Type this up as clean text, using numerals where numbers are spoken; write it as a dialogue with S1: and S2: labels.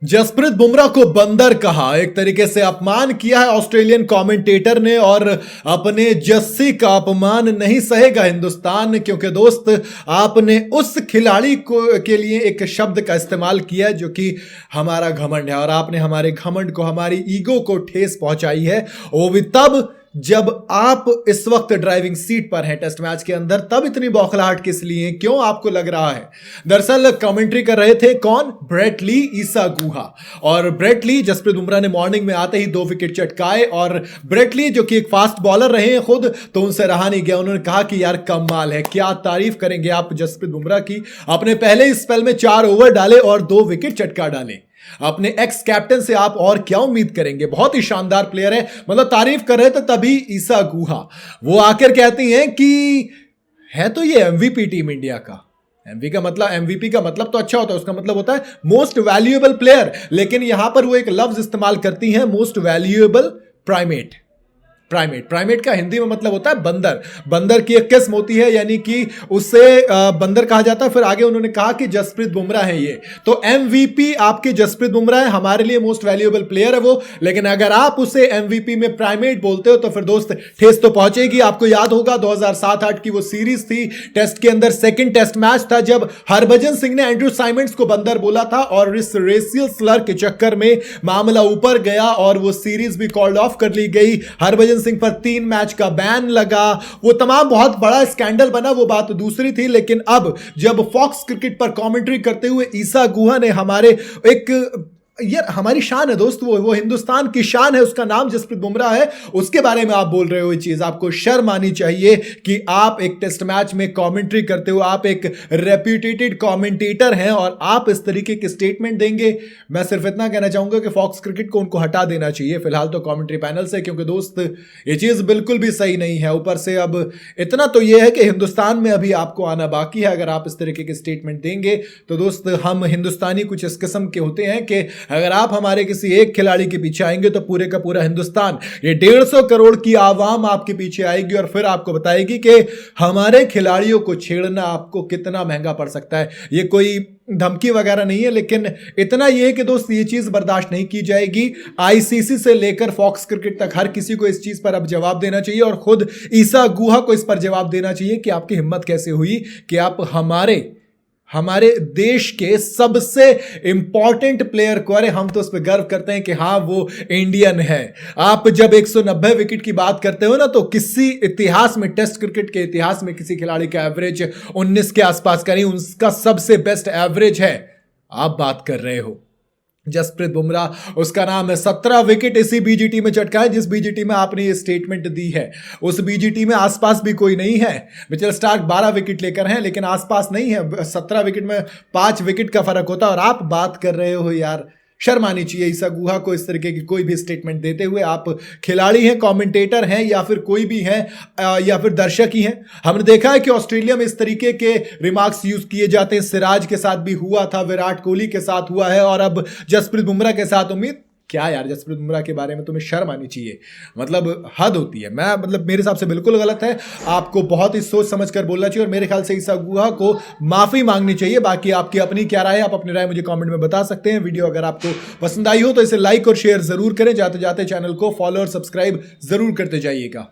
S1: जसप्रीत बुमराह को बंदर कहा, एक तरीके से अपमान किया है ऑस्ट्रेलियन कमेंटेटर ने। और अपने जस्सी का अपमान नहीं सहेगा हिंदुस्तान, क्योंकि दोस्त आपने उस खिलाड़ी को के लिए एक शब्द का इस्तेमाल किया जो कि हमारा घमंड है, और आपने हमारे घमंड को, हमारी ईगो को ठेस पहुंचाई है। वो भी तब जब आप इस वक्त ड्राइविंग सीट पर हैं टेस्ट मैच के अंदर। तब इतनी बौखलाहट किस लिए, क्यों आपको लग रहा है? दरअसल कमेंट्री कर रहे थे कौन? ब्रेट ली, ईसा गुहा। और ब्रेट ली, जसप्रीत बुमराह ने मॉर्निंग में आते ही 2 विकेट चटकाए, और ब्रेट ली जो कि एक फास्ट बॉलर रहे हैं खुद, तो उनसे रहा नहीं गया। उन्होंने कहा कि यार कमाल है, क्या तारीफ करेंगे आप जसप्रीत बुमराह की। अपने पहले स्पेल में 4 ओवर डाले और 2 विकेट चटका डाले। अपने एक्स कैप्टन से आप और क्या उम्मीद करेंगे? बहुत ही शानदार प्लेयर है, मतलब तारीफ कर रहे थे तभी ईसा गुहा वो आकर कहती हैं कि है तो ये एमवीपी टीम इंडिया का। एमवीपी का मतलब तो अच्छा होता है, उसका मतलब होता है मोस्ट वैल्यूएबल प्लेयर, लेकिन यहां पर वो एक लफ्ज इस्तेमाल करती हैं, मोस्ट वैल्यूएबल प्राइमेट। प्राइमेट का हिंदी में मतलब होता है बंदर। बंदर की एक किस्म होती है, यानी कि उसे बंदर कहा जाता है। फिर आगे उन्होंने कहा कि जसप्रीत बुमराह है ये, तो एमवीपी आपके जसप्रीत बुमराह है, हमारे लिए मोस्ट वैल्यूएबल प्लेयर है वो। लेकिन अगर आप उसे एमवीपी में प्राइमेट बोलते हो तो फिर दोस्त ठेस तो पहुंचेगी। आपको याद होगा 2007-8 की वो सीरीज थी, टेस्ट के अंदर सेकंड टेस्ट मैच था, जब हरभजन सिंह ने एंड्रू साइमंड्स को बंदर बोला था, और इस रेशियल स्लर के चक्कर में मामला ऊपर गया और वो सीरीज भी कॉल्ड ऑफ कर ली गई। हरभजन सिंह पर 3 मैच का बैन लगा, वो तमाम बहुत बड़ा स्कैंडल बना, वो बात दूसरी थी। लेकिन अब जब फॉक्स क्रिकेट पर कमेंट्री करते हुए ईसा गुहा ने हमारे एक, यार हमारी शान है दोस्त, वो हिंदुस्तान की शान है, उसका नाम जसप्रीत बुमराह है, उसके बारे में आप बोल रहे हो ये चीज, आपको शर्म आनी चाहिए कि आप एक टेस्ट मैच में कमेंट्री करते हो, आप एक रेप्यूटेटेड कमेंटेटर हैं और आप इस तरीके के स्टेटमेंट देंगे। मैं सिर्फ इतना कहना चाहूंगा कि फॉक्स क्रिकेट को उनको हटा देना चाहिए फिलहाल तो कमेंट्री पैनल से, क्योंकि दोस्त ये चीज बिल्कुल भी सही नहीं है। ऊपर से अब इतना तो यह है कि हिंदुस्तान में अभी आपको आना बाकी है। अगर आप इस तरीके के स्टेटमेंट देंगे तो दोस्त हम हिंदुस्तानी कुछ इस किस्म के होते हैं कि अगर आप हमारे किसी एक खिलाड़ी के पीछे आएंगे तो पूरे का पूरा हिंदुस्तान, ये 150 करोड़ की आवाम आपके पीछे आएगी और फिर आपको बताएगी कि हमारे खिलाड़ियों को छेड़ना आपको कितना महंगा पड़ सकता है। ये कोई धमकी वगैरह नहीं है, लेकिन इतना यह है कि दोस्त ये चीज बर्दाश्त नहीं की जाएगी। आईसीसी से लेकर फॉक्स क्रिकेट तक हर किसी को इस चीज पर अब जवाब देना चाहिए, और खुद ईसा गुहा को इस पर जवाब देना चाहिए कि आपकी हिम्मत कैसे हुई कि आप हमारे देश के सबसे इंपॉर्टेंट प्लेयर को, अरे हम तो उस पर गर्व करते हैं कि हाँ वो इंडियन है। आप जब 190 विकेट की बात करते हो ना, तो किसी इतिहास में, टेस्ट क्रिकेट के इतिहास में किसी खिलाड़ी का एवरेज 19 के आसपास का नहीं, उसका सबसे बेस्ट एवरेज है। आप बात कर रहे हो जसप्रीत बुमराह, उसका नाम है। 17 विकेट इसी बीजीटी में चटकाए जिस बीजीटी में आपने ये स्टेटमेंट दी है। उस बीजीटी में आसपास भी कोई नहीं है। मिचेल स्टार्क 12 विकेट लेकर हैं, लेकिन आसपास नहीं है। 17 विकेट में 5 विकेट का फर्क होता है, और आप बात कर रहे हो। यार शर्म आनी चाहिए ईसा गुहा को इस तरीके की कोई भी स्टेटमेंट देते हुए। आप खिलाड़ी हैं, कमेंटेटर हैं, या फिर कोई भी हैं, या फिर दर्शक ही हैं। हमने देखा है कि ऑस्ट्रेलिया में इस तरीके के रिमार्क्स यूज किए जाते हैं। सिराज के साथ भी हुआ था, विराट कोहली के साथ हुआ है, और अब जसप्रीत बुमराह के साथ। उम्मीद क्या यार, जसप्रीत बुमराह के बारे में तुम्हें शर्म आनी चाहिए, मतलब हद होती है। मेरे हिसाब से बिल्कुल गलत है, आपको बहुत ही सोच समझ कर बोलना चाहिए, और मेरे ख्याल से ईसा गुहा को माफी मांगनी चाहिए। बाकी आपकी अपनी क्या राय है, आप अपनी राय मुझे कमेंट में बता सकते हैं। वीडियो अगर आपको पसंद आई हो तो इसे लाइक और शेयर जरूर करें। जाते जाते चैनल को फॉलो और सब्सक्राइब जरूर करते जाइएगा।